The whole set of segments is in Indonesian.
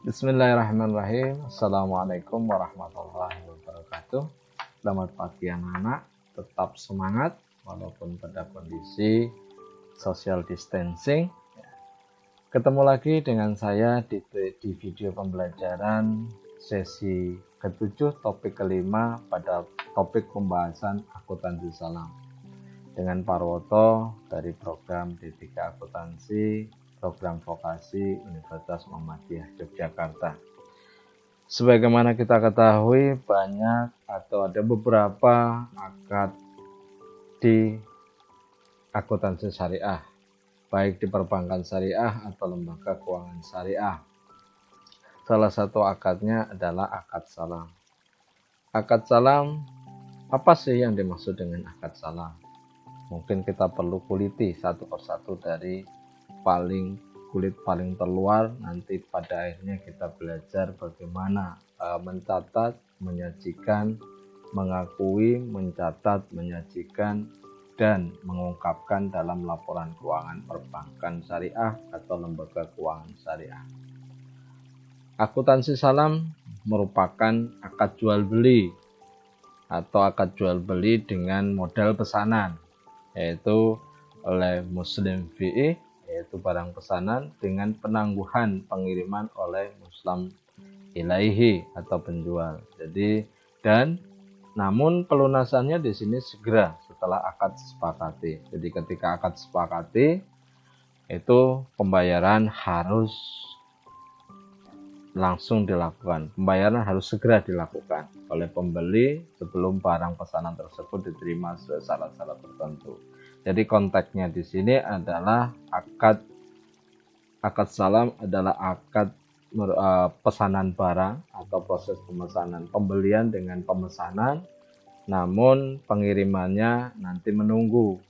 Bismillahirrahmanirrahim. Assalamualaikum warahmatullahi wabarakatuh. Selamat pagi anak-anak. Tetap semangat walaupun pada kondisi social distancing. Ketemu lagi dengan saya di video pembelajaran sesi ke-7 topik kelima pada topik pembahasan akuntansi salam dengan Parwoto dari program D3 Akuntansi program vokasi Universitas Muhammadiyah Yogyakarta. Sebagaimana kita ketahui, banyak atau ada beberapa akad di akuntansi syariah, baik di perbankan syariah atau lembaga keuangan syariah. Salah satu akadnya adalah akad salam. Akad salam, apa sih yang dimaksud dengan akad salam? Mungkin kita perlu kuliti satu persatu dari kulit paling terluar, nanti pada akhirnya kita belajar bagaimana mencatat, menyajikan, mengakui, mencatat, menyajikan, dan mengungkapkan dalam laporan keuangan perbankan syariah atau lembaga keuangan syariah. Akuntansi salam merupakan akad jual beli atau akad jual beli dengan modal pesanan, yaitu oleh Muslim VI, yaitu barang pesanan dengan penangguhan pengiriman oleh Muslim ilaihi atau penjual. Jadi namun pelunasannya di sini segera setelah akad disepakati. Jadi ketika akad disepakati itu pembayaran harus langsung dilakukan. Pembayaran harus segera dilakukan oleh pembeli sebelum barang pesanan tersebut diterima sesuai syarat-syarat tertentu. Jadi konteksnya di sini adalah akad salam adalah akad pesanan barang atau proses pemesanan, pembelian dengan pemesanan, namun pengirimannya nanti menunggu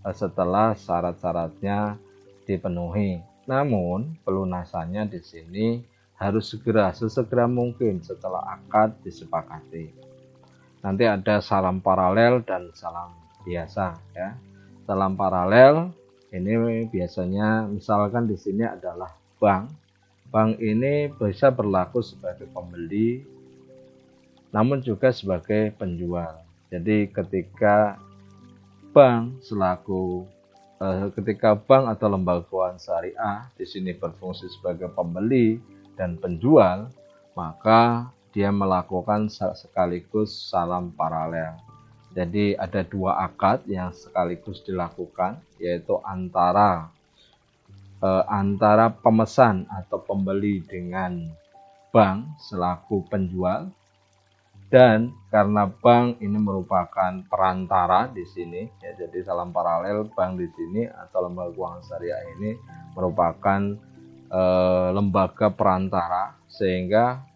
setelah syarat-syaratnya dipenuhi. Namun pelunasannya di sini harus sesegera mungkin setelah akad disepakati. Nanti ada salam paralel dan salam biasa, ya. Salam paralel ini biasanya misalkan di sini adalah bank. Bank ini bisa berlaku sebagai pembeli namun juga sebagai penjual. Jadi ketika bank atau lembaga keuangan syariah di sini berfungsi sebagai pembeli dan penjual, maka dia melakukan sekaligus salam paralel. Jadi ada dua akad yang sekaligus dilakukan, yaitu antara pemesan atau pembeli dengan bank selaku penjual, dan karena bank ini merupakan perantara di sini, ya, jadi salam paralel bank di sini atau lembaga keuangan syariah ini merupakan lembaga perantara sehingga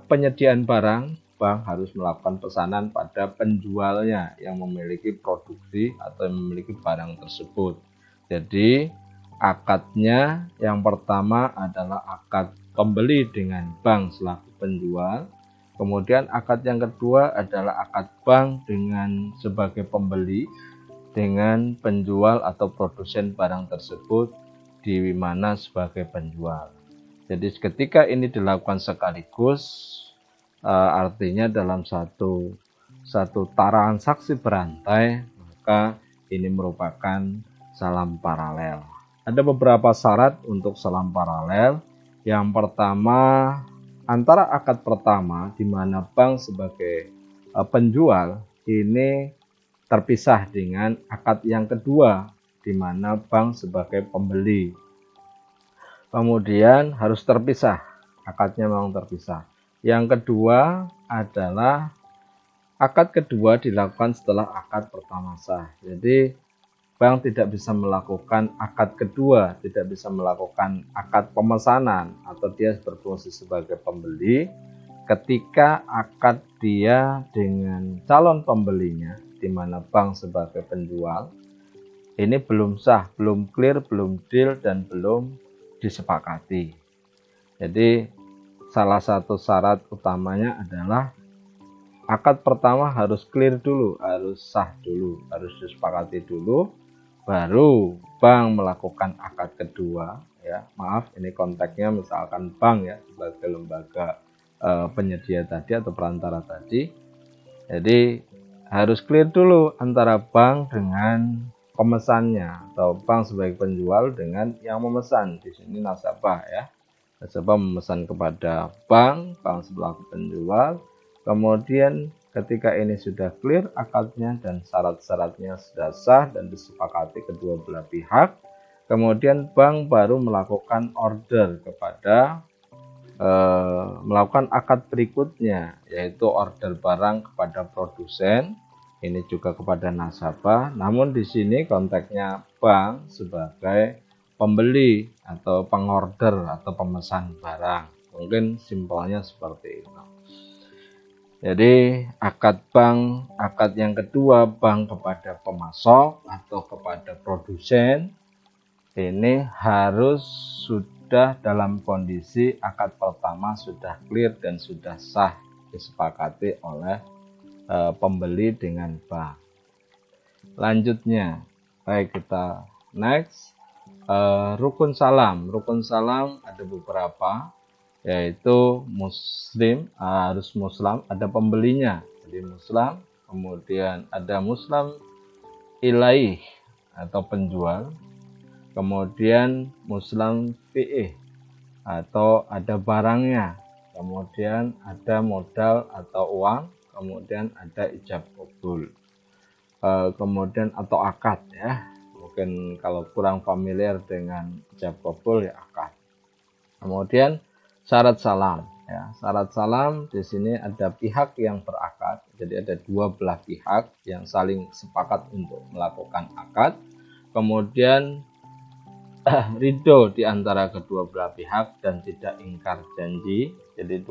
penyediaan barang bank harus melakukan pesanan pada penjualnya yang memiliki produksi atau yang memiliki barang tersebut. Jadi akadnya yang pertama adalah akad pembeli dengan bank selaku penjual. Kemudian akad yang kedua adalah akad bank sebagai pembeli dengan penjual atau produsen barang tersebut di mana sebagai penjual. Jadi ketika ini dilakukan sekaligus, artinya dalam satu transaksi berantai, maka ini merupakan salam paralel. Ada beberapa syarat untuk salam paralel. Yang pertama, antara akad pertama di mana bank sebagai penjual ini terpisah dengan akad yang kedua di mana bank sebagai pembeli. Kemudian harus terpisah, akadnya memang terpisah. Yang kedua adalah akad kedua dilakukan setelah akad pertama sah. Jadi bank tidak bisa melakukan akad kedua, tidak bisa melakukan akad pemesanan atau dia berfungsi sebagai pembeli ketika akad dia dengan calon pembelinya di mana bank sebagai penjual ini belum sah, belum clear, belum deal, dan belum disepakati. Jadi salah satu syarat utamanya adalah akad pertama harus clear dulu, harus sah dulu, harus disepakati dulu. baru bank melakukan akad kedua, ya maaf ini konteksnya misalkan bank ya sebagai lembaga penyedia tadi atau perantara tadi. Jadi harus clear dulu antara bank dengan pemesannya atau bank sebagai penjual dengan yang memesan. Di sini nasabah ya. Nasabah memesan kepada bank, bank sebagai penjual. Kemudian ketika ini sudah clear akadnya dan syarat-syaratnya sudah sah dan disepakati kedua belah pihak, kemudian bank baru melakukan order kepada melakukan akad berikutnya, yaitu order barang kepada produsen, ini juga kepada nasabah. Namun di sini konteksnya bank sebagai pembeli atau pengorder atau pemesan barang. Mungkin simpelnya seperti itu. Jadi akad yang kedua bank kepada pemasok atau kepada produsen ini harus sudah dalam kondisi akad pertama sudah clear dan sudah sah disepakati oleh pembeli dengan bank. Lanjutnya, baik kita next. Rukun salam ada beberapa, yaitu muslim, harus muslim, ada pembelinya jadi muslim, kemudian ada muslim ilaih atau penjual, kemudian muslim fi'ih atau ada barangnya, kemudian ada modal atau uang, kemudian ada ijab qabul, kemudian atau akad ya. Mungkin kalau kurang familiar dengan ijab qabul ya akad. Kemudian syarat salam ya. Syarat salam di sini ada pihak yang berakad. Jadi ada dua belah pihak yang saling sepakat untuk melakukan akad. Kemudian ridho di antara kedua belah pihak dan tidak ingkar janji. Jadi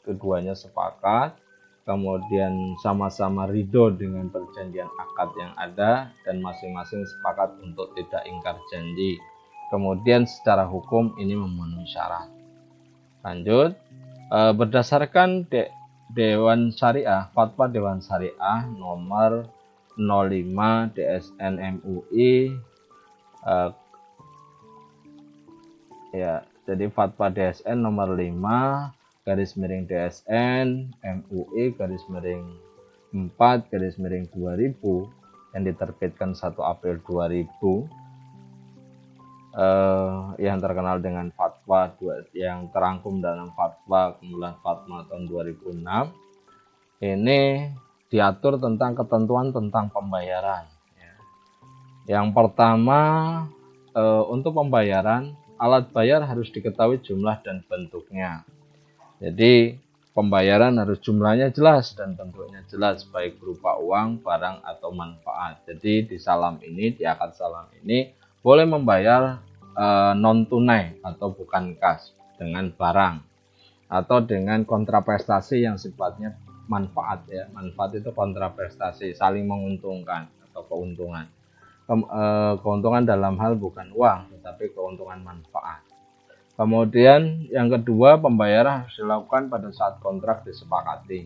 keduanya sepakat, kemudian sama-sama ridho dengan perjanjian akad yang ada dan masing-masing sepakat untuk tidak ingkar janji. Kemudian secara hukum ini memenuhi syarat. Lanjut, berdasarkan Dewan Syariah, Fatwa Dewan Syariah nomor 05 DSN MUI ya, jadi Fatwa DSN nomor 5 garis miring DSN MUI garis miring 4 garis miring 2000 yang diterbitkan 1 April 2000, yang terkenal dengan fatwa yang terangkum dalam fatwa kumulatif fatwa tahun 2006. Ini diatur tentang ketentuan tentang pembayaran ya. Yang pertama, untuk pembayaran alat bayar harus diketahui jumlah dan bentuknya. Jadi pembayaran harus jumlahnya jelas dan bentuknya jelas, baik berupa uang, barang, atau manfaat. Jadi di akad salam ini boleh membayar non tunai atau bukan kas dengan barang atau dengan kontraprestasi yang sifatnya manfaat ya. Manfaat itu kontraprestasi, saling menguntungkan atau keuntungan. Keuntungan dalam hal bukan uang tetapi keuntungan manfaat. Kemudian yang kedua, pembayaran harus dilakukan pada saat kontrak disepakati.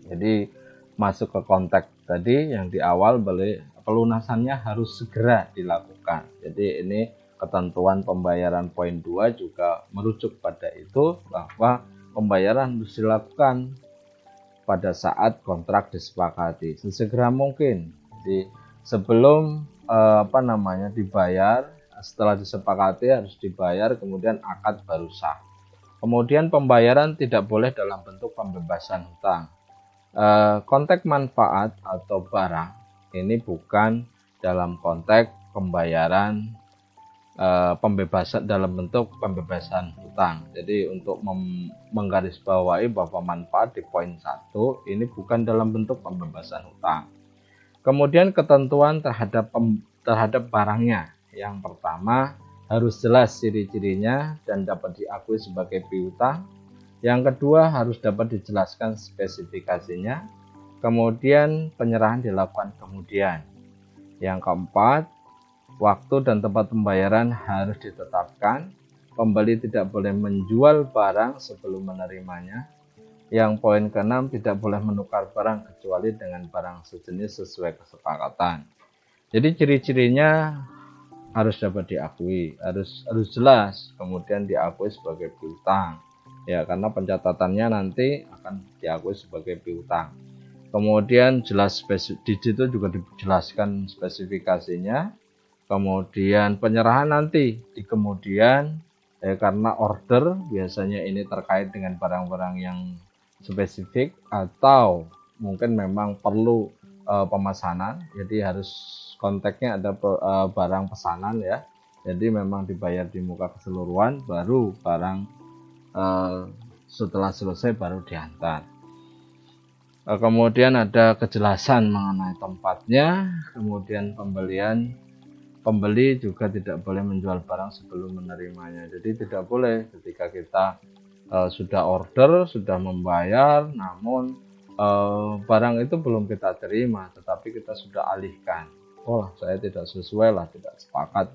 Jadi masuk ke konteks tadi yang di awal, pelunasannya harus segera dilakukan. Jadi ini ketentuan pembayaran poin 2 juga merujuk pada itu, bahwa pembayaran harus dilakukan pada saat kontrak disepakati sesegera mungkin. Jadi sebelum dibayar, setelah disepakati harus dibayar, kemudian akad baru sah. Kemudian pembayaran tidak boleh dalam bentuk pembebasan hutang. Konteks manfaat atau barang ini bukan dalam konteks pembayaran pembebasan dalam bentuk pembebasan hutang. Jadi untuk menggarisbawahi bahwa manfaat di poin 1 ini bukan dalam bentuk pembebasan hutang. Kemudian ketentuan terhadap barangnya. Yang pertama, harus jelas ciri-cirinya dan dapat diakui sebagai piutang. Yang kedua, harus dapat dijelaskan spesifikasinya. Kemudian penyerahan dilakukan kemudian. Yang keempat, waktu dan tempat pembayaran harus ditetapkan. Pembeli tidak boleh menjual barang sebelum menerimanya. Yang poin ke-6, tidak boleh menukar barang kecuali dengan barang sejenis sesuai kesepakatan. Jadi ciri-cirinya harus dapat diakui, harus jelas, kemudian diakui sebagai piutang. Ya, karena pencatatannya nanti akan diakui sebagai piutang. Kemudian jelas di situ juga dijelaskan spesifikasinya. Kemudian penyerahan nanti di kemudian, karena order biasanya ini terkait dengan barang-barang yang spesifik atau mungkin memang perlu pemesanan, jadi harus konteksnya ada barang pesanan ya. Jadi memang dibayar di muka keseluruhan, baru barang setelah selesai baru diantar. Kemudian ada kejelasan mengenai tempatnya, kemudian pembeli juga tidak boleh menjual barang sebelum menerimanya. Jadi tidak boleh ketika kita sudah order, sudah membayar, namun barang itu belum kita terima, tetapi kita sudah alihkan. Oh, saya tidak sesuai lah, tidak sepakat,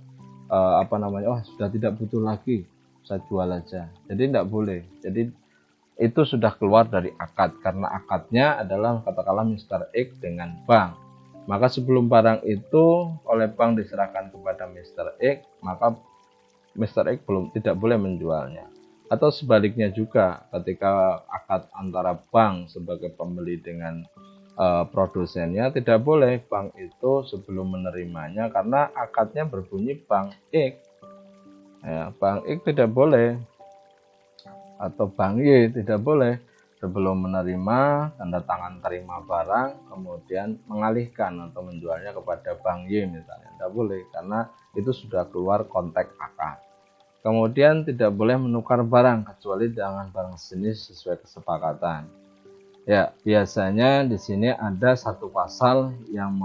sudah tidak butuh lagi, saya jual aja. Jadi tidak boleh. Jadi itu sudah keluar dari akad, karena akadnya adalah katakanlah Mr. X dengan bank. Maka sebelum barang itu oleh bank diserahkan kepada Mr. X, maka Mr. X tidak boleh menjualnya. Atau sebaliknya juga, ketika akad antara bank sebagai pembeli dengan produsennya, tidak boleh bank itu sebelum menerimanya, karena akadnya berbunyi bank X. Ya, bank X tidak boleh, atau bank Y tidak boleh sebelum menerima tanda tangan terima barang kemudian mengalihkan atau menjualnya kepada bank Y misalnya, tidak boleh, karena itu sudah keluar konteks akad. Kemudian tidak boleh menukar barang kecuali dengan barang sejenis sesuai kesepakatan. Ya, biasanya di sini ada satu pasal yang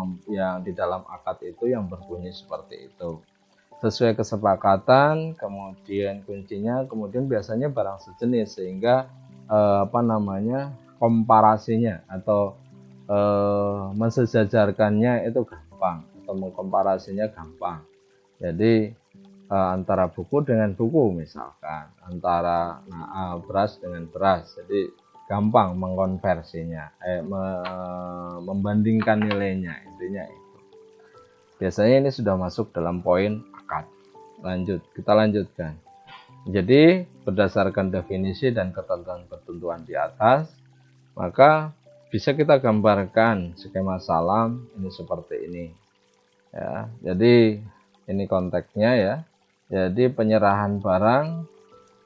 di dalam akad itu yang berbunyi seperti itu. Sesuai kesepakatan, kemudian kuncinya, kemudian biasanya barang sejenis, sehingga komparasinya atau mensejajarkannya itu gampang, atau mengkomparasinya gampang. Jadi antara buku dengan buku misalkan, antara beras dengan beras, jadi gampang mengkonversinya, membandingkan nilainya, intinya itu. Biasanya ini sudah masuk dalam poin akad. Kita lanjutkan. Jadi berdasarkan definisi dan ketentuan-ketentuan di atas, maka bisa kita gambarkan skema salam ini seperti ini. Ya, jadi ini konteksnya ya. Jadi penyerahan barang,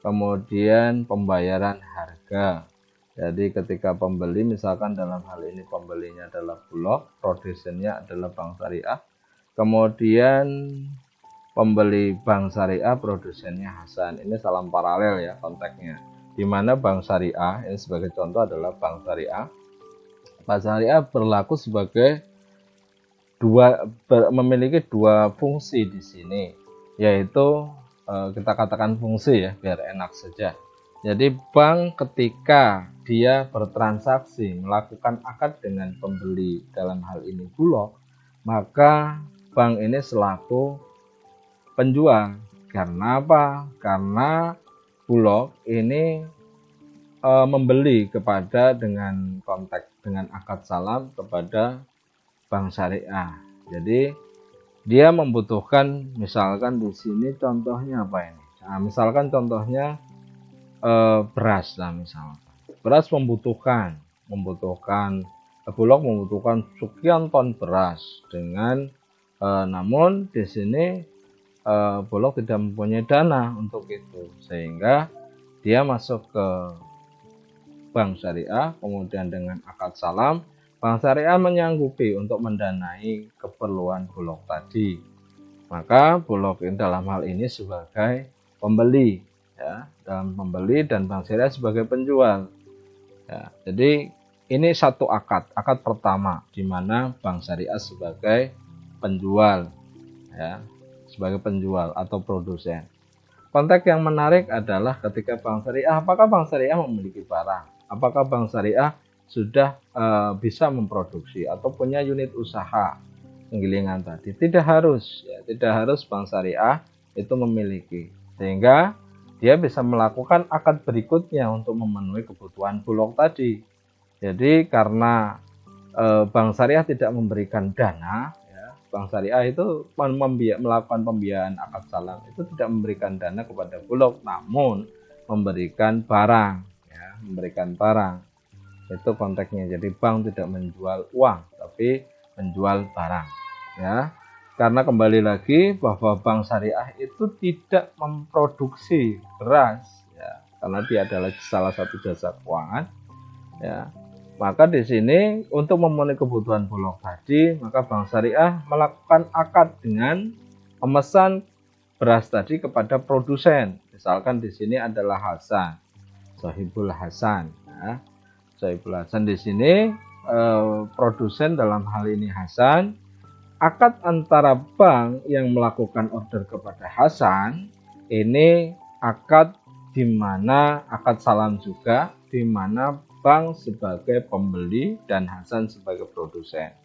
kemudian pembayaran harga. Jadi ketika pembeli, misalkan dalam hal ini pembelinya adalah Bulog, produsennya adalah Bank Syariah, kemudian pembeli Bank Syariah, produsennya Hasan. Ini salam paralel ya konteksnya. Di mana Bank Syariah, ini sebagai contoh adalah Bank Syariah. Bank Syariah berlaku sebagai memiliki dua fungsi di sini, yaitu kita katakan fungsi ya biar enak saja. Jadi bank ketika dia bertransaksi melakukan akad dengan pembeli, dalam hal ini Bulog, maka bank ini selaku penjual. Karena apa? Karena Bulog ini membeli kepada dengan konteks dengan akad salam kepada Bank Syariah. Jadi dia membutuhkan, misalkan di sini contohnya apa ini? Nah, misalkan contohnya beras lah, misalkan beras membutuhkan Bulog membutuhkan sekian ton beras dengan namun di sini Bulog tidak mempunyai dana untuk itu, sehingga dia masuk ke Bank Syariah, kemudian dengan akad salam Bank Syariah menyanggupi untuk mendanai keperluan Bulog tadi. Maka Bulog dalam hal ini sebagai pembeli ya, dalam pembeli, dan Bank Syariah sebagai penjual. Ya, jadi ini satu akad pertama di mana Bank Syariah sebagai penjual ya, sebagai penjual atau produsen. Konteks yang menarik adalah ketika Bank Syariah, apakah Bank Syariah memiliki barang? Apakah Bank Syariah sudah bisa memproduksi atau punya unit usaha penggilingan tadi? Tidak harus ya, tidak harus Bank Syariah itu memiliki, sehingga dia bisa melakukan akad berikutnya untuk memenuhi kebutuhan Bulog tadi. Jadi karena Bank Syariah tidak memberikan dana ya, bank syariah itu melakukan pembiayaan akad salam itu tidak memberikan dana kepada Bulog, namun memberikan barang, ya, memberikan barang. Itu konteksnya. Jadi bank tidak menjual uang, tapi menjual barang, ya. Karena kembali lagi bahwa bank syariah itu tidak memproduksi beras, ya, karena dia adalah salah satu jasa keuangan, ya. Maka di sini untuk memenuhi kebutuhan Bulog tadi, maka bank syariah melakukan akad dengan memesan beras tadi kepada produsen. Misalkan di sini adalah Hasan, Sohibul Hasan, ya. Sohibul Hasan di sini produsen dalam hal ini Hasan. Akad antara bank yang melakukan order kepada Hasan ini akad di mana akad salam juga, di mana bank sebagai pembeli dan Hasan sebagai produsen.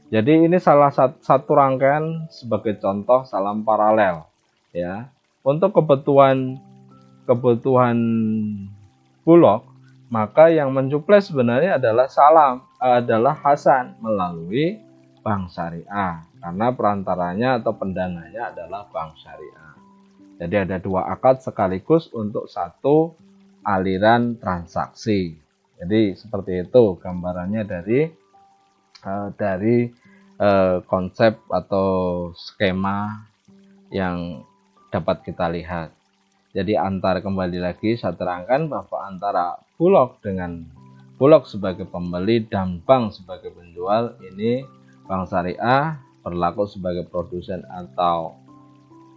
Jadi ini salah satu rangkaian sebagai contoh salam paralel, ya. Untuk kebutuhan Bulog, maka yang mensuplai sebenarnya adalah Hasan melalui bank syariah, karena perantaranya atau pendananya adalah bank syariah. Jadi ada dua akad sekaligus untuk satu aliran transaksi. Jadi seperti itu gambarannya dari konsep atau skema yang dapat kita lihat. Jadi kembali lagi saya terangkan bahwa antara Bulog sebagai pembeli dan bank sebagai penjual ini bank syariah berlaku sebagai produsen atau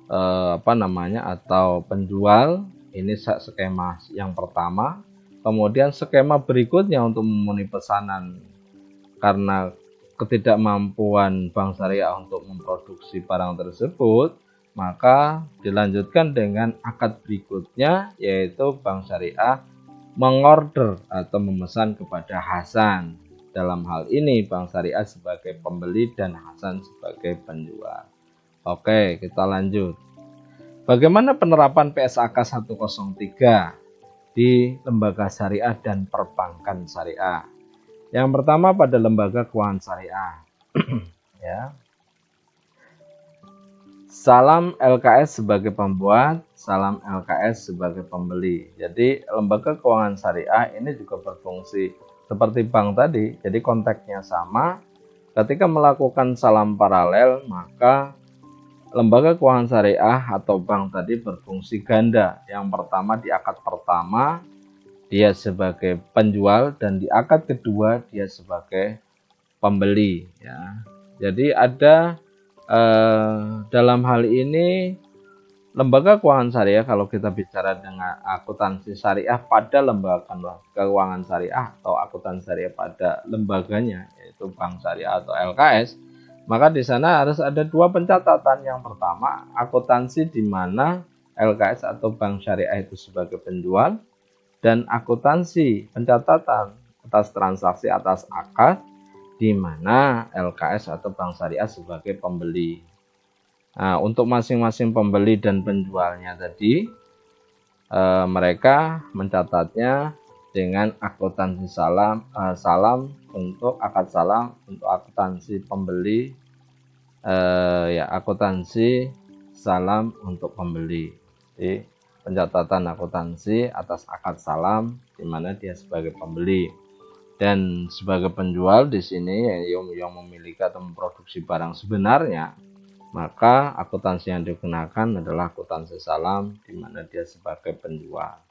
atau penjual. Ini skema yang pertama. Kemudian skema berikutnya untuk memenuhi pesanan karena ketidakmampuan bank syariah untuk memproduksi barang tersebut, maka dilanjutkan dengan akad berikutnya, yaitu bank syariah mengorder atau memesan kepada Hasan. Dalam hal ini bank syariah sebagai pembeli dan Hasan sebagai penjual. Oke, kita lanjut. Bagaimana penerapan PSAK 103 di lembaga syariah dan perbankan syariah? Yang pertama pada lembaga keuangan syariah. Ya. Salam LKS sebagai pembuat, salam LKS sebagai pembeli. Jadi lembaga keuangan syariah ini juga berfungsi seperti bank tadi, jadi konteksnya sama. Ketika melakukan salam paralel, maka lembaga keuangan syariah atau bank tadi berfungsi ganda. Yang pertama di akad pertama dia sebagai penjual dan di akad kedua dia sebagai pembeli, ya. Jadi ada dalam hal ini lembaga keuangan syariah, kalau kita bicara dengan akuntansi syariah pada lembaga keuangan syariah atau akuntansi syariah pada lembaganya, yaitu bank syariah atau LKS, maka di sana harus ada dua pencatatan. Yang pertama, akuntansi di mana LKS atau bank syariah itu sebagai penjual, dan akuntansi pencatatan atas transaksi atas akad di mana LKS atau bank syariah sebagai pembeli. Nah, untuk masing-masing pembeli dan penjualnya tadi, mereka mencatatnya dengan akuntansi salam untuk akad salam, untuk akuntansi pembeli, akuntansi salam untuk pembeli. Jadi, pencatatan akuntansi atas akad salam di mana dia sebagai pembeli, dan sebagai penjual di sini yang memiliki atau memproduksi barang sebenarnya, maka akuntansi yang digunakan adalah akuntansi salam di mana dia sebagai penjual.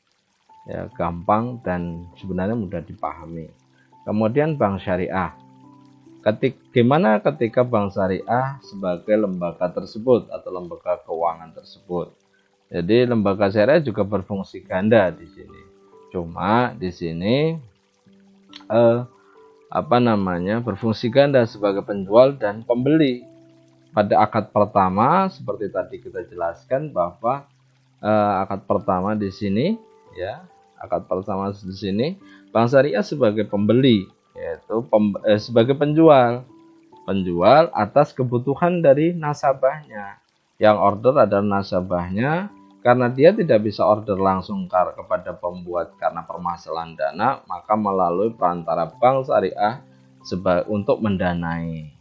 Ya, gampang dan sebenarnya mudah dipahami. Kemudian bank syariah. Gimana ketika bank syariah sebagai lembaga tersebut atau lembaga keuangan tersebut? Jadi lembaga syariah juga berfungsi ganda di sini. Cuma di sini berfungsi ganda sebagai penjual dan pembeli. Pada akad pertama seperti tadi kita jelaskan bahwa akad pertama di sini, ya, akad pertama di sini bank syariah sebagai pembeli, yaitu sebagai penjual atas kebutuhan dari nasabahnya. Yang order adalah nasabahnya, karena dia tidak bisa order langsung kepada pembuat karena permasalahan dana, maka melalui perantara bank syariah untuk mendanai.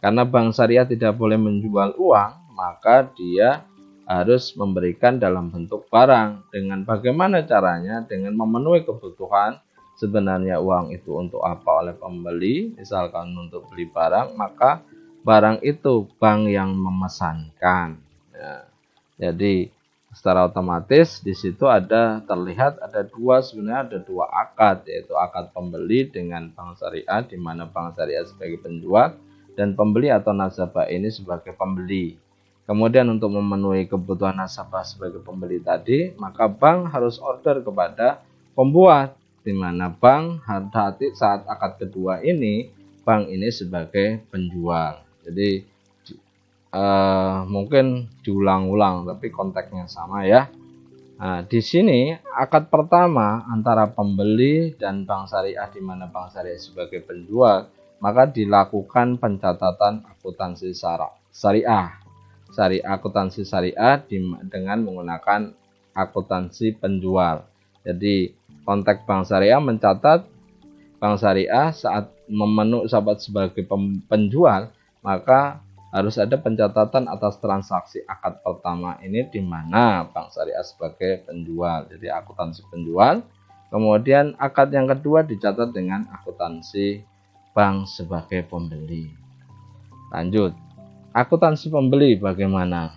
Karena bank syariah tidak boleh menjual uang, maka dia harus memberikan dalam bentuk barang. Dengan bagaimana caranya? Dengan memenuhi kebutuhan. Sebenarnya uang itu untuk apa oleh pembeli, misalkan untuk beli barang, maka barang itu bank yang memesankan. Ya, jadi secara otomatis di situ terlihat sebenarnya ada dua akad, yaitu akad pembeli dengan bank syariah, di mana bank syariah sebagai penjual dan pembeli atau nasabah ini sebagai pembeli. Kemudian untuk memenuhi kebutuhan nasabah sebagai pembeli tadi, maka bank harus order kepada pembuat, di mana bank saat akad kedua ini, bank ini sebagai penjual. Jadi mungkin diulang-ulang, tapi konteksnya sama ya. Nah, di sini akad pertama antara pembeli dan bank syariah, di mana bank syariah sebagai penjual, maka dilakukan pencatatan akuntansi syariah. Akuntansi syariah dengan menggunakan akuntansi penjual. Jadi konteks bank syariah mencatat bank syariah saat sebagai penjual, maka harus ada pencatatan atas transaksi akad pertama ini, di mana bank syariah sebagai penjual, jadi akuntansi penjual. Kemudian akad yang kedua dicatat dengan akuntansi bank sebagai pembeli. Lanjut, akuntansi pembeli bagaimana?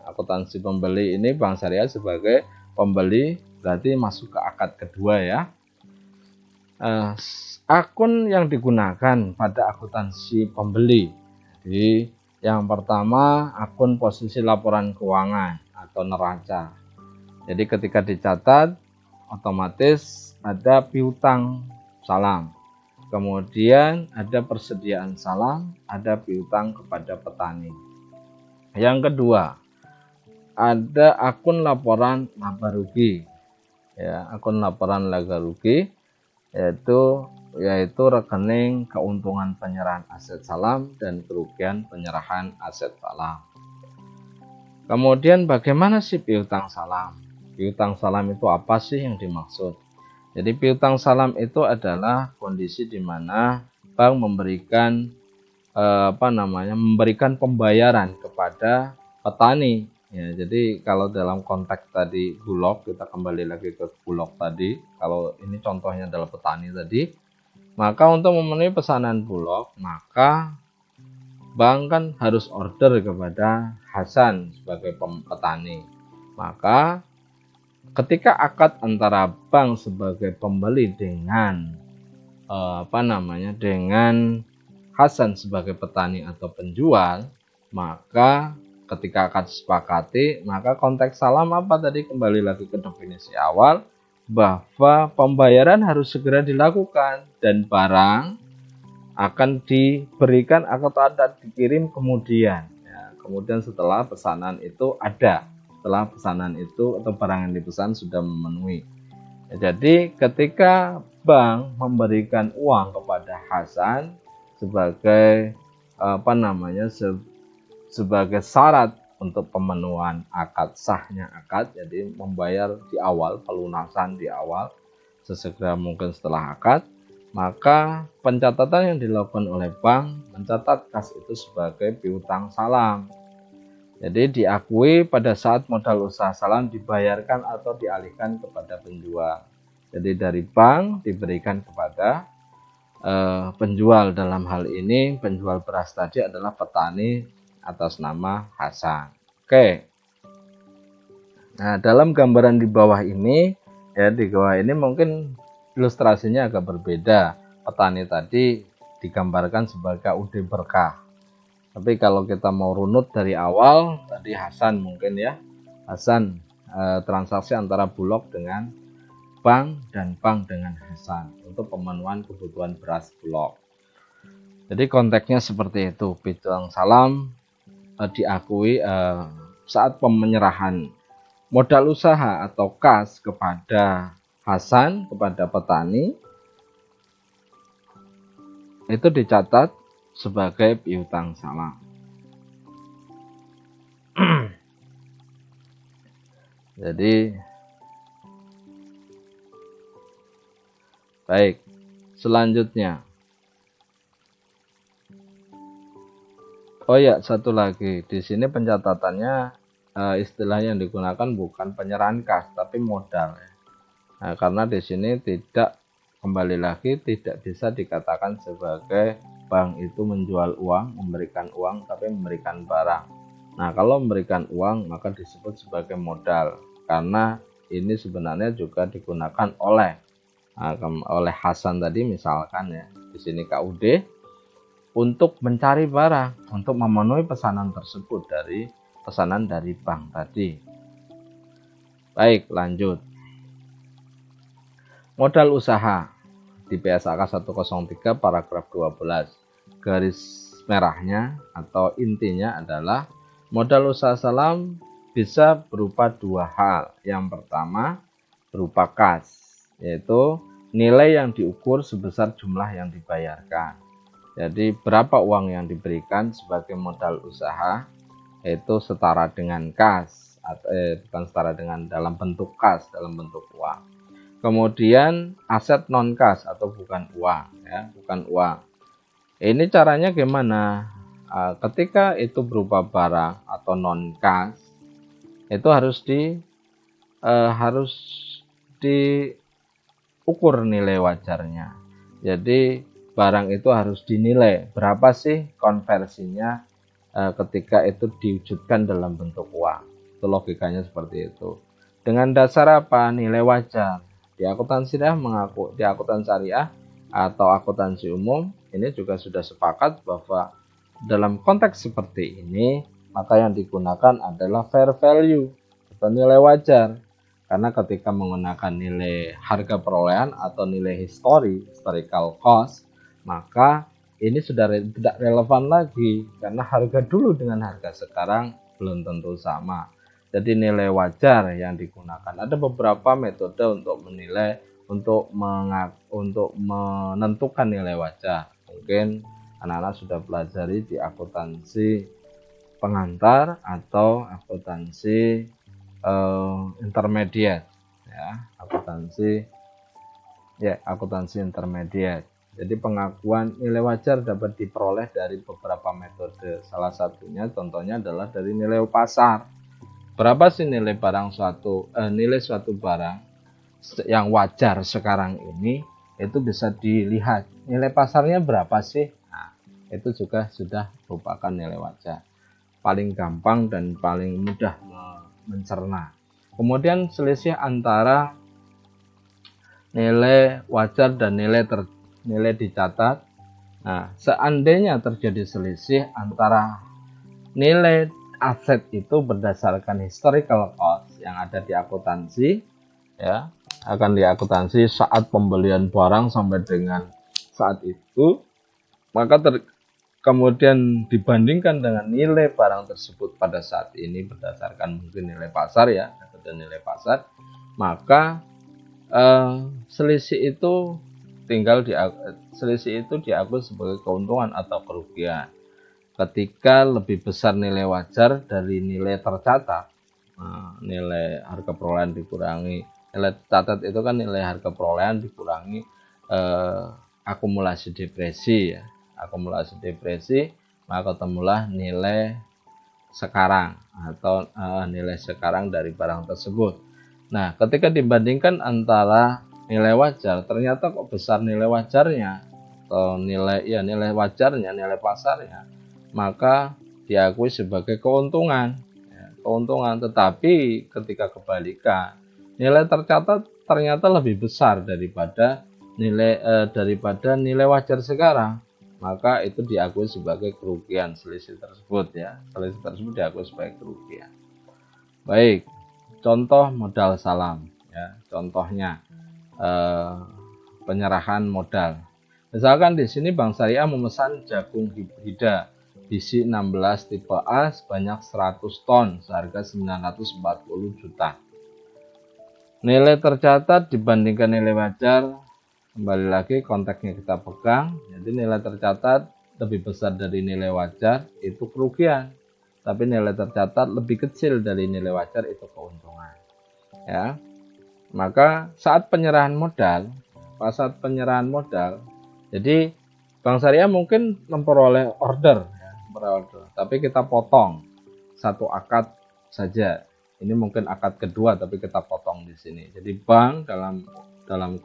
Akuntansi pembeli ini bank syariah sebagai pembeli, berarti masuk ke akad kedua ya. Akun yang digunakan pada akuntansi pembeli. Jadi yang pertama, akun posisi laporan keuangan atau neraca. Jadi ketika dicatat, otomatis ada piutang salam. Kemudian ada persediaan salam, ada piutang kepada petani. Yang kedua, ada akun laporan laba rugi. Ya, akun laporan laba rugi yaitu rekening keuntungan penyerahan aset salam dan kerugian penyerahan aset salam. Kemudian bagaimana sih piutang salam? Piutang salam itu apa sih yang dimaksud? Jadi piutang salam itu adalah kondisi di mana bank memberikan pembayaran kepada petani. Ya, jadi kalau dalam konteks tadi Bulog, kita kembali lagi ke Bulog tadi. Kalau ini contohnya adalah petani tadi, maka untuk memenuhi pesanan Bulog, maka bank kan harus order kepada Hasan sebagai petani. Maka ketika akad antara bank sebagai pembeli dengan dengan Hasan sebagai petani atau penjual, maka ketika akad disepakati, maka konteks salam apa tadi, kembali lagi ke definisi awal, bahwa pembayaran harus segera dilakukan dan barang akan diberikan atau dikirim kemudian. Ya, kemudian setelah pesanan itu atau barang yang dipesan sudah memenuhi. Ya, jadi ketika bank memberikan uang kepada Hasan sebagai sebagai syarat untuk pemenuhan akad, sahnya akad, jadi membayar di awal, pelunasan di awal sesegera mungkin setelah akad, maka pencatatan yang dilakukan oleh bank mencatat kas itu sebagai piutang salam. Jadi diakui pada saat modal usaha salam dibayarkan atau dialihkan kepada penjual. Jadi dari bank diberikan kepada penjual. Dalam hal ini penjual beras tadi adalah petani atas nama Hasan. Oke. Nah, dalam gambaran di bawah ini mungkin ilustrasinya agak berbeda. Petani tadi digambarkan sebagai UD berkah. Tapi kalau kita mau runut dari awal, tadi Hasan mungkin ya. Hasan transaksi antara Bulog dengan bank dan bank dengan Hasan untuk pemenuhan kebutuhan beras Bulog. Jadi konteksnya seperti itu. Piutang salam diakui saat penyerahan modal usaha atau kas kepada Hasan, kepada petani, itu dicatat sebagai piutang salam. Jadi baik, selanjutnya Oh ya, satu lagi. Di sini pencatatannya istilah yang digunakan bukan penyerahan kas, tapi modal. Nah, karena di sini tidak, kembali lagi, tidak bisa dikatakan sebagai bank itu menjual uang, memberikan uang, tapi memberikan barang. Nah, kalau memberikan uang maka disebut sebagai modal, karena ini sebenarnya juga digunakan oleh Hasan tadi misalkan ya, di sini KUD untuk mencari barang, untuk memenuhi pesanan tersebut pesanan dari bank tadi. Baik, lanjut. Modal usaha di PSAK 103 paragraf 12. Garis merahnya atau intinya adalah modal usaha salam bisa berupa dua hal. Yang pertama berupa kas, yaitu nilai yang diukur sebesar jumlah yang dibayarkan. Jadi berapa uang yang diberikan sebagai modal usaha itu setara dengan kas, atau bukan setara dengan, dalam bentuk kas, dalam bentuk uang. Kemudian aset non kas atau bukan uang, ya, bukan uang. Ini caranya gimana? Ketika itu berupa barang atau non kas, itu harus diukur nilai wajarnya. Jadi barang itu harus dinilai berapa sih konversinya ketika itu diwujudkan dalam bentuk uang. Itu logikanya seperti itu. Dengan dasar apa? Nilai wajar. Di akuntansi syariah atau akuntansi umum ini juga sudah sepakat bahwa dalam konteks seperti ini maka yang digunakan adalah fair value atau nilai wajar. Karena ketika menggunakan nilai harga perolehan atau nilai historical cost, maka ini sudah tidak relevan lagi, karena harga dulu dengan harga sekarang belum tentu sama. Jadi nilai wajar yang digunakan. Ada beberapa metode untuk menilai, untuk menentukan nilai wajar. Mungkin anak-anak sudah pelajari di akuntansi pengantar atau akuntansi intermediate, ya, akuntansi intermediate. Jadi pengakuan nilai wajar dapat diperoleh dari beberapa metode. Salah satunya contohnya adalah dari nilai pasar. Berapa sih nilai suatu barang yang wajar sekarang ini, itu bisa dilihat nilai pasarnya berapa sih. Nah, itu juga sudah merupakan nilai wajar. Paling gampang dan paling mudah mencerna. Kemudian selisih antara nilai wajar dan nilai dicatat. Nah, seandainya terjadi selisih antara nilai aset itu berdasarkan historical cost yang ada di akuntansi, ya, akan di akuntansi saat pembelian barang sampai dengan saat itu, maka kemudian dibandingkan dengan nilai barang tersebut pada saat ini berdasarkan mungkin nilai pasar, ya, metode nilai pasar, maka selisih itu diakui sebagai keuntungan atau kerugian. Ketika lebih besar nilai wajar dari nilai tercatat, nilai harga perolehan dikurangi, nilai tercatat itu kan nilai harga perolehan dikurangi akumulasi depresi, ya, akumulasi depresi, maka ketemulah nilai sekarang atau nilai sekarang dari barang tersebut. Nah, ketika dibandingkan antara nilai wajar, ternyata kok besar nilai wajarnya atau nilai wajarnya, nilai pasarnya, maka diakui sebagai keuntungan, ya, keuntungan. Tetapi ketika kebalikan, nilai tercatat ternyata lebih besar daripada nilai wajar sekarang, maka itu diakui sebagai kerugian. Selisih tersebut diakui sebagai kerugian. Baik, contoh modal salam, ya, contohnya penyerahan modal. Misalkan di sini Bank Syariah memesan jagung hibrida biji 16 tipe A sebanyak 100 ton seharga 940 juta. Nilai tercatat dibandingkan nilai wajar, kembali lagi konteksnya kita pegang. Jadi nilai tercatat lebih besar dari nilai wajar, itu kerugian. Tapi nilai tercatat lebih kecil dari nilai wajar, itu keuntungan. Ya. Maka saat penyerahan modal, jadi Bank Syariah mungkin memperoleh order, ya, order, tapi kita potong satu akad saja. Ini mungkin akad kedua, tapi kita potong di sini. Jadi bank dalam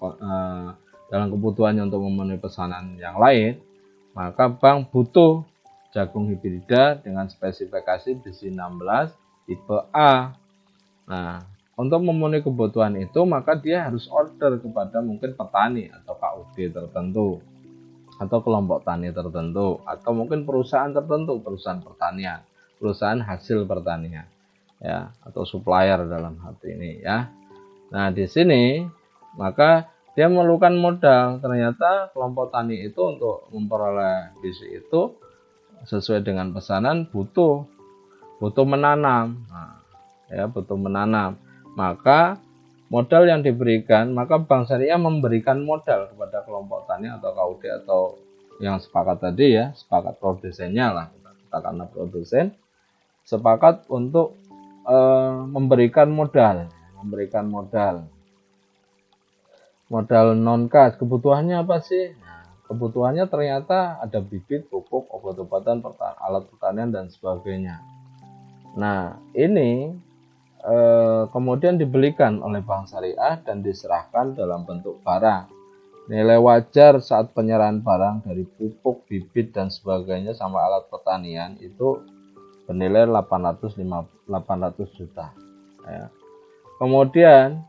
kebutuhannya untuk memenuhi pesanan yang lain, maka bank butuh jagung hibrida dengan spesifikasi besi 16 tipe A. Nah, untuk memenuhi kebutuhan itu, maka dia harus order kepada mungkin petani atau KUD tertentu, atau kelompok tani tertentu, atau mungkin perusahaan tertentu, perusahaan pertanian, perusahaan hasil pertanian, ya, atau supplier dalam hal ini, ya. Nah, di sini maka dia memerlukan modal. Ternyata kelompok tani itu untuk memperoleh besi itu sesuai dengan pesanan butuh menanam. Nah, ya, butuh menanam. Maka modal yang diberikan, maka Bank Syariah memberikan modal kepada kelompok tani atau KUD atau yang sepakat tadi, ya, sepakat produsennya lah, katakanlah produsen sepakat untuk memberikan modal non kas. Kebutuhannya apa sih? Nah, kebutuhannya ternyata ada bibit, pupuk, obat-obatan, alat pertanian dan sebagainya. Nah, ini kemudian dibelikan oleh Bank Syariah dan diserahkan dalam bentuk barang. Nilai wajar saat penyerahan barang dari pupuk, bibit dan sebagainya sama alat pertanian itu bernilai 800 juta. Ya. Kemudian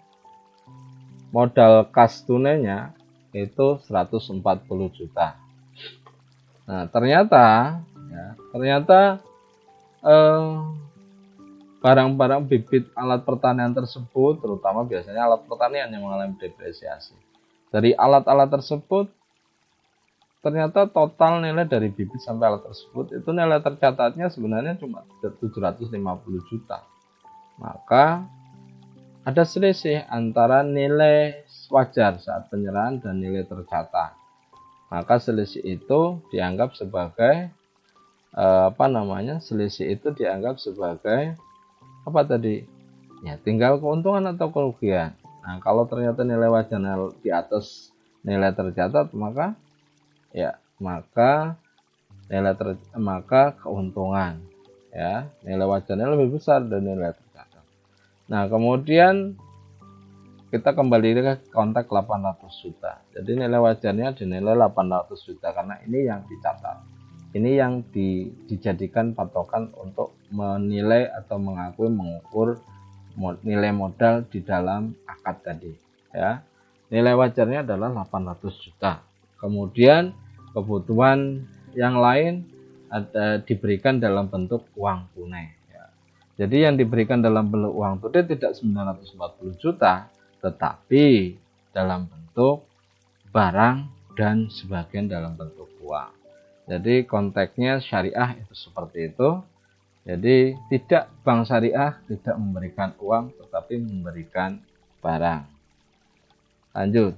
modal kas tunainya itu 140 juta. Nah, ternyata barang-barang bibit alat pertanian tersebut, terutama biasanya alat pertanian yang mengalami depresiasi. Dari alat-alat tersebut, ternyata total nilai dari bibit sampai alat tersebut itu nilai tercatatnya sebenarnya cuma 750 juta. Maka ada selisih antara nilai wajar saat penyerahan dan nilai tercatat. Maka selisih itu dianggap sebagai selisih itu dianggap sebagai apa tadi? Ya, tinggal keuntungan atau kerugian. Nah, kalau ternyata nilai wajarnya di atas nilai tercatat, maka keuntungan, ya, nilai wajarnya lebih besar dari nilai tercatat. Nah, kemudian kita kembali ke konteks 800 juta. Jadi nilai wajarnya dinilai 800 juta karena ini yang dicatat. Ini yang dijadikan patokan untuk menilai atau mengukur nilai modal di dalam akad tadi, ya. Nilai wajarnya adalah 800 juta. Kemudian kebutuhan yang lain diberikan dalam bentuk uang tunai, ya. Jadi yang diberikan dalam bentuk uang tunai tidak 940 juta, tetapi dalam bentuk barang dan sebagian dalam bentuk uang. Jadi konteksnya syariah itu seperti itu. Jadi Bank Syariah tidak memberikan uang tetapi memberikan barang. Lanjut.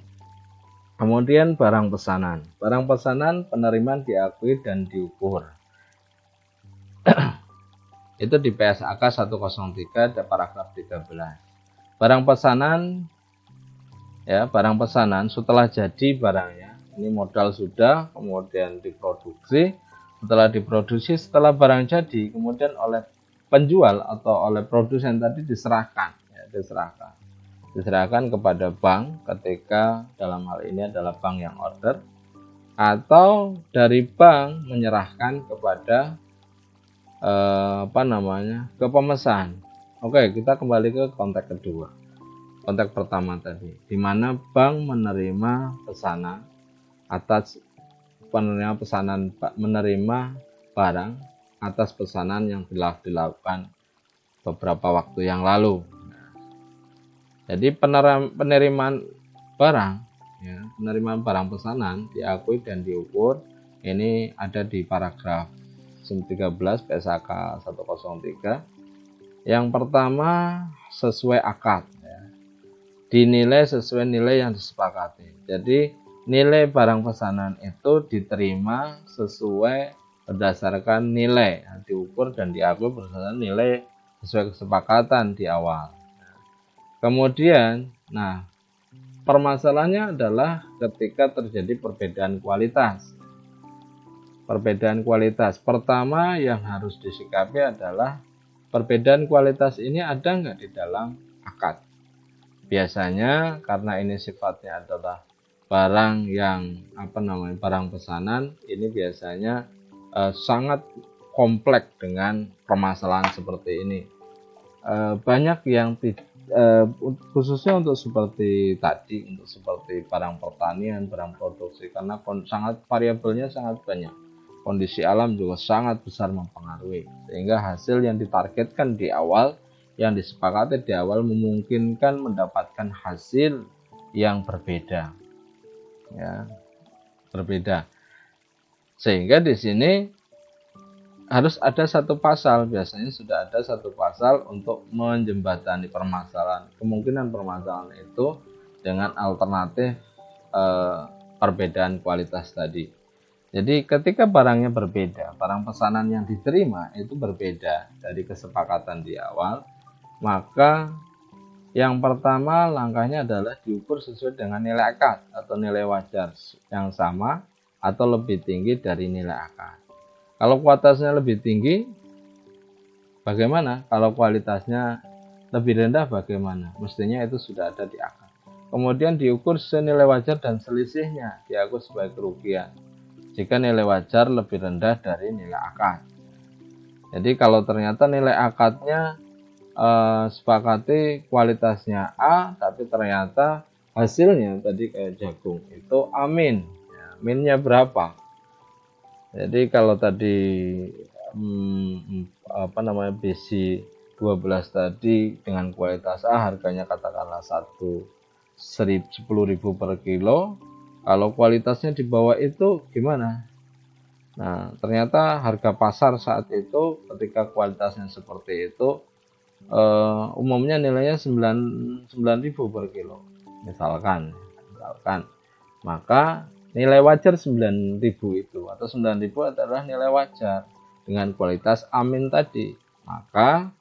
Kemudian barang pesanan. Barang pesanan penerimaan diakui dan diukur. Itu di PSAK 103 paragraf 13. Barang pesanan, ya, barang pesanan setelah jadi barangnya, ini modal sudah, kemudian diproduksi. Setelah barang jadi, kemudian oleh penjual atau oleh produsen tadi diserahkan kepada bank ketika dalam hal ini adalah bank yang order, atau dari bank menyerahkan kepada ke pemesan. Oke, kita kembali ke konteks kedua. Konteks pertama tadi, di mana bank menerima pesanan menerima barang atas pesanan yang telah dilakukan beberapa waktu yang lalu. Jadi penerimaan barang pesanan diakui dan diukur ini ada di paragraf 13 PSAK 103. Yang pertama, sesuai akad, ya. Dinilai sesuai nilai yang disepakati. Jadi nilai barang pesanan itu diterima sesuai berdasarkan nilai yang diukur dan diakui berdasarkan nilai sesuai kesepakatan di awal. Kemudian, permasalahannya adalah ketika terjadi perbedaan kualitas. perbedaan kualitas. Pertama yang harus disikapi adalah perbedaan kualitas ini ada nggak di dalam akad. Biasanya karena ini sifatnya adalah barang yang barang pesanan, ini biasanya sangat kompleks dengan permasalahan seperti ini. Banyak yang khususnya untuk seperti tadi, untuk seperti barang pertanian, barang produksi, karena sangat variabelnya sangat banyak. Kondisi alam juga sangat besar mempengaruhi, sehingga hasil yang ditargetkan di awal, yang disepakati di awal memungkinkan mendapatkan hasil yang berbeda, ya, berbeda. Sehingga di sini harus ada satu pasal, biasanya sudah ada satu pasal untuk menjembatani permasalahan, kemungkinan permasalahan itu dengan alternatif perbedaan kualitas tadi. Jadi ketika barangnya berbeda, barang pesanan yang diterima itu berbeda dari kesepakatan di awal, maka yang pertama langkahnya adalah diukur sesuai dengan nilai akad atau nilai wajar yang sama atau lebih tinggi dari nilai akad. Kalau kualitasnya lebih tinggi, bagaimana? Kalau kualitasnya lebih rendah, bagaimana? Mestinya itu sudah ada di akad. Kemudian diukur senilai wajar dan selisihnya diaku sebagai kerugian jika nilai wajar lebih rendah dari nilai akad. Jadi kalau ternyata nilai akadnya sepakati kualitasnya A, tapi ternyata hasilnya tadi kayak jagung itu amin, ya, minnya berapa? Jadi kalau tadi BC 12 tadi dengan kualitas A harganya katakanlah 10.000 per kilo, kalau kualitasnya di bawah itu gimana? Nah, ternyata harga pasar saat itu ketika kualitasnya seperti itu umumnya nilainya 9.000 per kilo misalkan, maka nilai wajar 9.000 itu atau 9.000 adalah nilai wajar dengan kualitas amin tadi, maka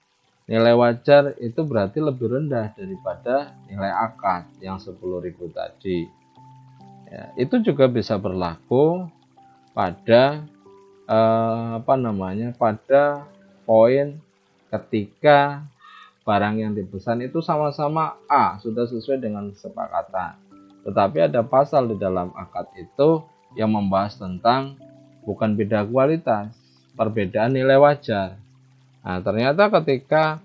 nilai wajar itu berarti lebih rendah daripada nilai akad yang 10.000 tadi, ya. Itu juga bisa berlaku pada pada poin ketika barang yang dipesan itu sama-sama A, sudah sesuai dengan kesepakatan. Tetapi ada pasal di dalam akad itu yang membahas tentang bukan beda kualitas, perbedaan nilai wajar. Nah, ternyata ketika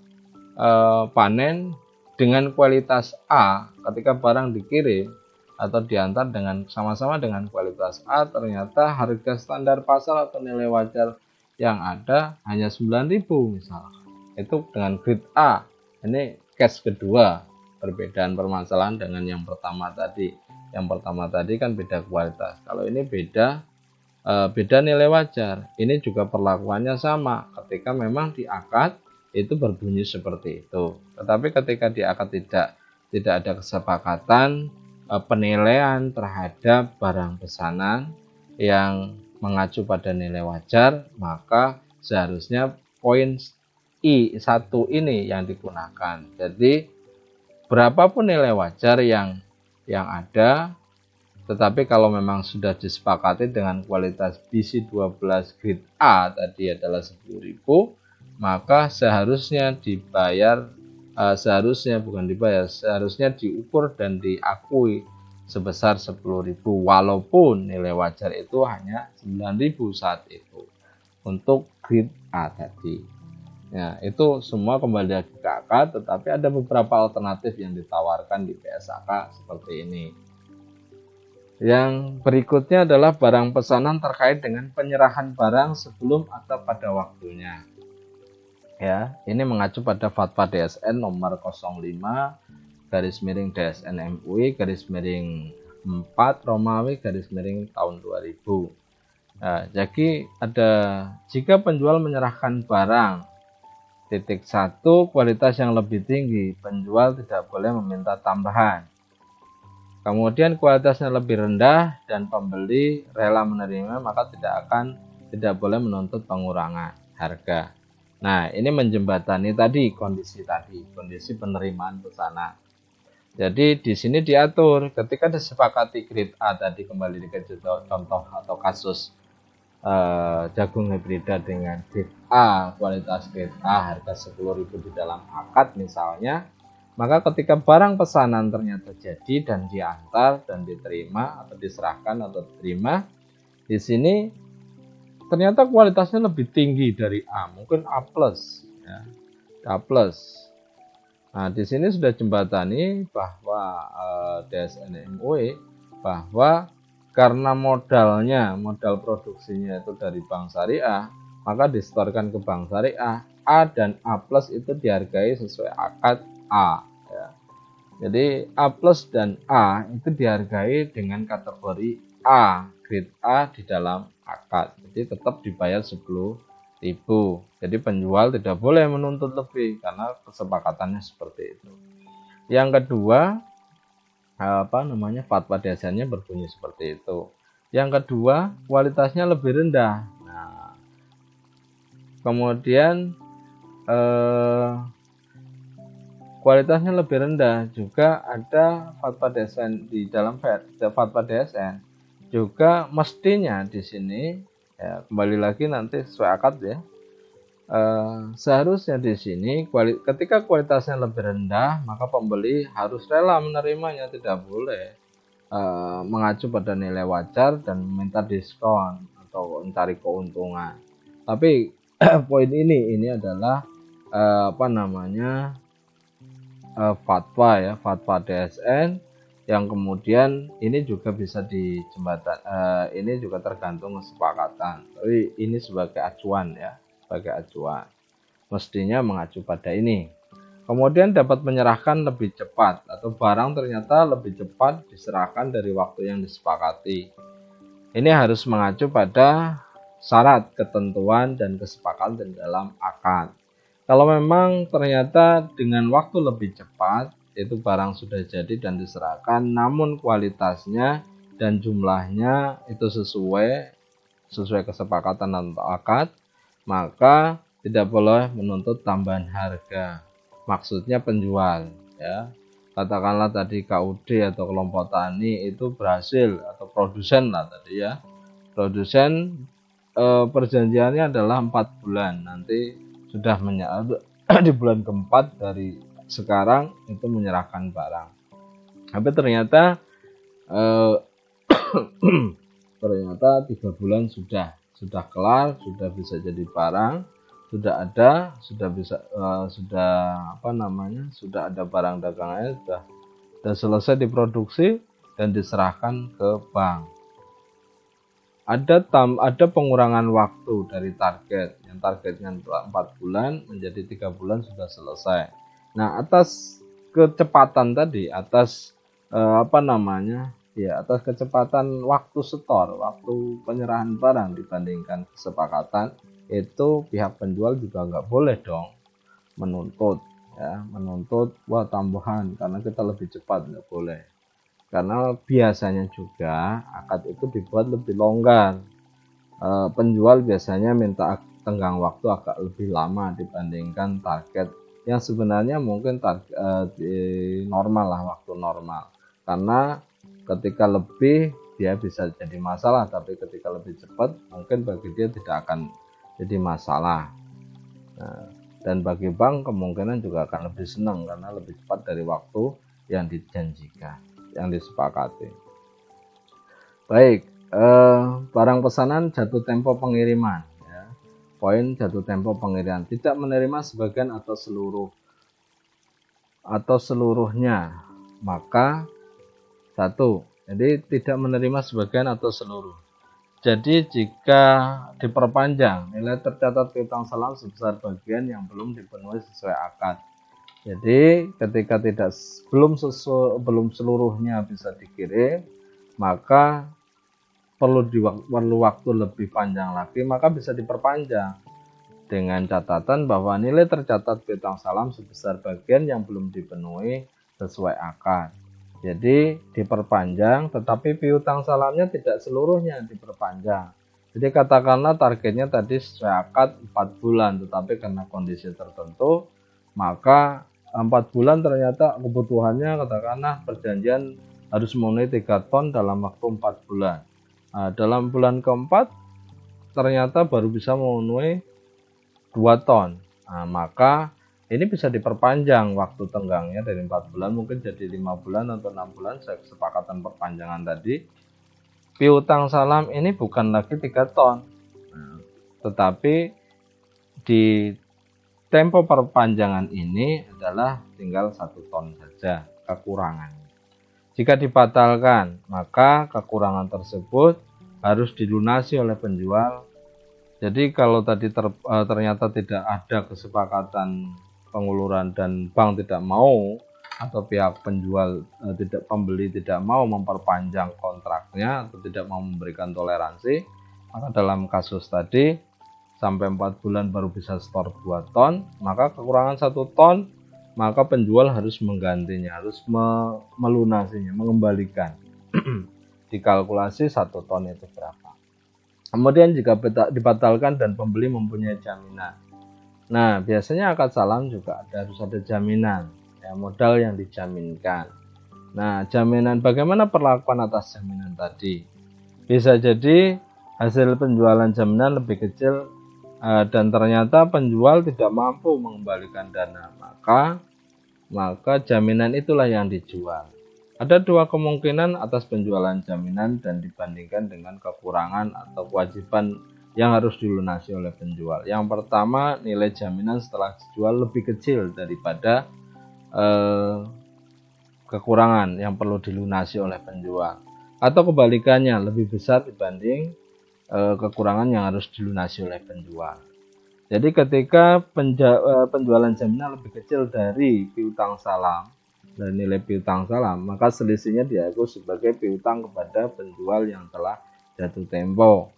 panen dengan kualitas A, ketika barang dikirim atau diantar dengan sama-sama dengan kualitas A, ternyata harga standar pasar atau nilai wajar yang ada hanya 9.000 misalnya. Itu dengan grade A. Ini case kedua, perbedaan permasalahan dengan yang pertama tadi. Yang pertama tadi kan beda kualitas. Kalau ini beda nilai wajar. Ini juga perlakuannya sama. Ketika memang di akad itu berbunyi seperti itu. Tetapi ketika di akad tidak ada kesepakatan penilaian terhadap barang pesanan yang mengacu pada nilai wajar, maka seharusnya poin I1 ini yang digunakan. Jadi berapapun nilai wajar yang ada, tetapi kalau memang sudah disepakati dengan kualitas BC12 grade A tadi adalah 10.000, maka seharusnya seharusnya diukur dan diakui sebesar 10.000 walaupun nilai wajar itu hanya 9.000 saat itu untuk grade A tadi. Ya, itu semua kembali lagi ke akad, tetapi ada beberapa alternatif yang ditawarkan di PSAK seperti ini. Yang berikutnya adalah barang pesanan terkait dengan penyerahan barang sebelum atau pada waktunya. Ya, ini mengacu pada Fatwa DSN nomor 05/DSN MUI /4 Romawi tahun 2000. Nah, jadi jika penjual menyerahkan barang titik 1 kualitas yang lebih tinggi, penjual tidak boleh meminta tambahan. Kemudian kualitasnya lebih rendah dan pembeli rela menerima, maka tidak boleh menuntut pengurangan harga. Nah, ini menjembatani kondisi penerimaan pesanan. Jadi di sini diatur ketika disepakati grade A tadi, kembali ke contoh atau kasus jagung hibrida dengan grade A, kualitas grade A, harga 10.000 di dalam akad misalnya, maka ketika barang pesanan ternyata jadi dan diantar dan diterima atau diserahkan atau diterima, di sini ternyata kualitasnya lebih tinggi dari A, mungkin A+, ya, A+. Nah, di sini sudah jembatani bahwa DSN MUI bahwa karena modal produksinya itu dari Bank Syariah, maka disetorkan ke Bank Syariah, A dan A+ itu dihargai sesuai akad A. Ya. Jadi A+ dan A itu dihargai dengan kategori A, grade A di dalam akad. Jadi tetap dibayar 10.000. Jadi penjual tidak boleh menuntut lebih karena kesepakatannya seperti itu. Yang kedua, fatwa DSN-nya berbunyi seperti itu. Yang kedua, kualitasnya lebih rendah. Nah, kemudian kualitasnya lebih rendah juga ada fatwa DSN di dalam fatwa DSN juga mestinya di sini ya, kembali lagi nanti sesuai akad ya. Seharusnya di sini ketika kualitasnya lebih rendah maka pembeli harus rela menerimanya, tidak boleh mengacu pada nilai wajar dan meminta diskon atau mencari keuntungan. Tapi poin ini adalah fatwa DSN yang kemudian ini juga bisa dijembatan, ini juga tergantung kesepakatan. Tapi ini sebagai acuan ya, sebagai acuan. Mestinya mengacu pada ini. Kemudian dapat menyerahkan lebih cepat atau barang ternyata lebih cepat diserahkan dari waktu yang disepakati. Ini harus mengacu pada syarat, ketentuan, dan kesepakatan dalam akad. Kalau memang ternyata dengan waktu lebih cepat, itu barang sudah jadi dan diserahkan, namun kualitasnya dan jumlahnya itu sesuai kesepakatan atau akad, maka tidak boleh menuntut tambahan harga. Maksudnya penjual, ya. Katakanlah tadi KUD atau kelompok tani itu berhasil atau produsen lah tadi ya. Produsen perjanjiannya adalah 4 bulan. Nanti sudah di bulan keempat dari sekarang itu menyerahkan barang. Tapi ternyata 3 bulan sudah kelar, sudah bisa jadi barang, sudah ada barang dagangannya, sudah selesai diproduksi dan diserahkan ke bank. Ada pengurangan waktu dari target, yang targetnya 4 bulan menjadi 3 bulan sudah selesai. Nah, atas kecepatan tadi, atas atas kecepatan waktu setor, waktu penyerahan barang dibandingkan kesepakatan, itu pihak penjual juga nggak boleh dong menuntut wah tambahan karena kita lebih cepat, nggak boleh. Karena biasanya juga akad itu dibuat lebih longgar. Penjual biasanya minta tenggang waktu agak lebih lama dibandingkan target yang sebenarnya mungkin normal lah, waktu normal. Karena ketika lebih dia bisa jadi masalah, tapi ketika lebih cepat mungkin bagi dia tidak akan jadi masalah. Nah, dan bagi bank kemungkinan juga akan lebih senang karena lebih cepat dari waktu yang dijanjikan, yang disepakati. Baik, barang pesanan jatuh tempo pengiriman. Ya. Poin jatuh tempo pengiriman, tidak menerima sebagian atau seluruhnya. Maka 1, jadi tidak menerima sebagian atau seluruh. Jadi jika diperpanjang, nilai tercatat piutang salam sebesar bagian yang belum dipenuhi sesuai akad. Jadi ketika belum seluruhnya bisa dikirim, maka perlu waktu lebih panjang lagi, maka bisa diperpanjang dengan catatan bahwa nilai tercatat piutang salam sebesar bagian yang belum dipenuhi sesuai akad. Jadi diperpanjang, tetapi piutang salamnya tidak seluruhnya diperpanjang. Jadi katakanlah targetnya tadi sesuai akad 4 bulan, tetapi karena kondisi tertentu, maka 4 bulan ternyata kebutuhannya katakanlah perjanjian harus memenuhi 3 ton dalam waktu 4 bulan. Nah, dalam bulan keempat ternyata baru bisa memenuhi 2 ton. Nah, maka ini bisa diperpanjang waktu tenggangnya dari 4 bulan mungkin jadi 5 bulan atau 6 bulan. Kesepakatan perpanjangan tadi, piutang salam ini bukan lagi 3 ton, tetapi di tempo perpanjangan ini adalah tinggal 1 ton saja kekurangannya. Jika dibatalkan, maka kekurangan tersebut harus dilunasi oleh penjual. Jadi kalau tadi ternyata tidak ada kesepakatan penguluran dan bank tidak mau, atau pihak penjual pembeli tidak mau memperpanjang kontraknya atau tidak mau memberikan toleransi, maka dalam kasus tadi sampai 4 bulan baru bisa setor 2 ton, maka kekurangan 1 ton, maka penjual harus menggantinya, harus melunasinya, mengembalikan. Dikalkulasi 1 ton itu berapa. Kemudian jika dibatalkan dan pembeli mempunyai jaminan. Nah, biasanya akad salam juga harus ada jaminan, ya, modal yang dijaminkan. Nah, jaminan, bagaimana perlakuan atas jaminan tadi? Bisa jadi hasil penjualan jaminan lebih kecil dan ternyata penjual tidak mampu mengembalikan dana, maka jaminan itulah yang dijual. Ada 2 kemungkinan atas penjualan jaminan dan dibandingkan dengan kekurangan atau kewajiban yang harus dilunasi oleh penjual. Yang pertama, nilai jaminan setelah dijual lebih kecil daripada kekurangan yang perlu dilunasi oleh penjual, atau kebalikannya, lebih besar dibanding kekurangan yang harus dilunasi oleh penjual. Jadi ketika penjualan jaminan lebih kecil dari piutang salam, dari nilai piutang salam, maka selisihnya diaku sebagai piutang kepada penjual yang telah jatuh tempo.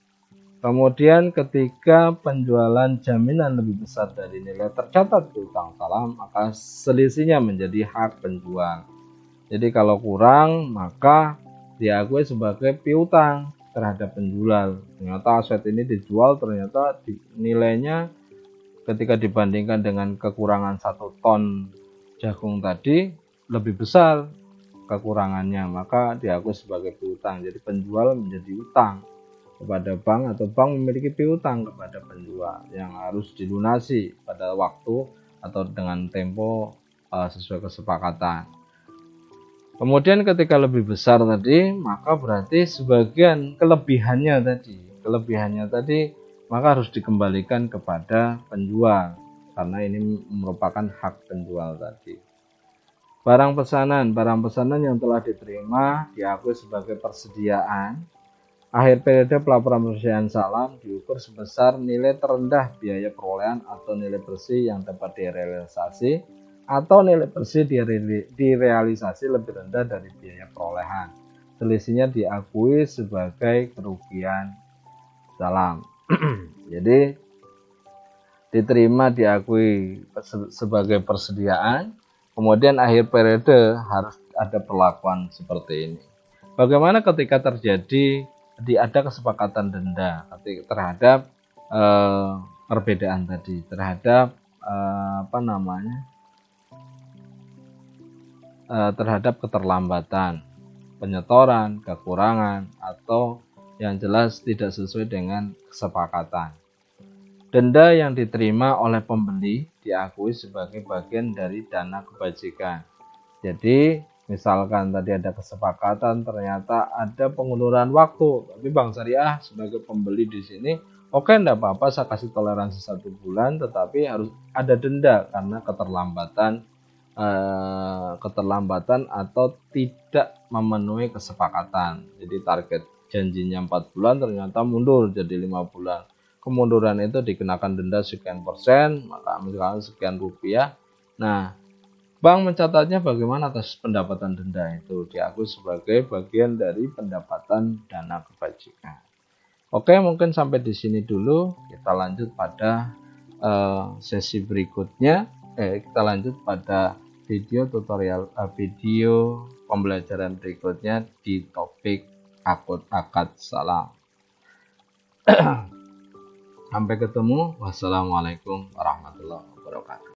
Kemudian ketika penjualan jaminan lebih besar dari nilai tercatat piutang salam, maka selisihnya menjadi hak penjual. Jadi kalau kurang, maka diakui sebagai piutang terhadap penjual. Ternyata aset ini dijual, ternyata nilainya ketika dibandingkan dengan kekurangan 1 ton jagung tadi lebih besar kekurangannya, maka diakui sebagai piutang. Jadi penjual menjadi utang kepada bank, atau bank memiliki piutang kepada penjual yang harus dilunasi pada waktu atau dengan tempo sesuai kesepakatan. Kemudian ketika lebih besar tadi, maka berarti sebagian kelebihannya tadi maka harus dikembalikan kepada penjual, karena ini merupakan hak penjual tadi. Barang pesanan yang telah diterima diakui sebagai persediaan. Akhir periode pelaporan penyelesaian salam diukur sebesar nilai terendah biaya perolehan atau nilai bersih yang dapat direalisasi, atau nilai bersih direalisasi lebih rendah dari biaya perolehan. Selisihnya diakui sebagai kerugian salam. Jadi diterima diakui sebagai persediaan, kemudian akhir periode harus ada perlakuan seperti ini. Bagaimana ketika terjadi ada kesepakatan denda terhadap perbedaan tadi, terhadap terhadap keterlambatan, penyetoran, kekurangan, atau yang jelas tidak sesuai dengan kesepakatan. Denda yang diterima oleh pembeli diakui sebagai bagian dari dana kebajikan. Jadi misalkan tadi ada kesepakatan, ternyata ada pengunduran waktu, tapi Bank Syariah sebagai pembeli di sini, oke, enggak apa-apa, saya kasih toleransi 1 bulan, tetapi harus ada denda karena keterlambatan atau tidak memenuhi kesepakatan. Jadi target janjinya 4 bulan ternyata mundur jadi 5 bulan. Kemunduran itu dikenakan denda sekian persen, maka misalkan sekian rupiah. Nah, bank mencatatnya bagaimana atas pendapatan denda itu? Diakui sebagai bagian dari pendapatan dana kebajikan. Oke, mungkin sampai di sini dulu. Kita lanjut pada sesi berikutnya. Kita lanjut pada video tutorial, video pembelajaran berikutnya di topik akad salam. Sampai ketemu. Wassalamualaikum warahmatullahi wabarakatuh.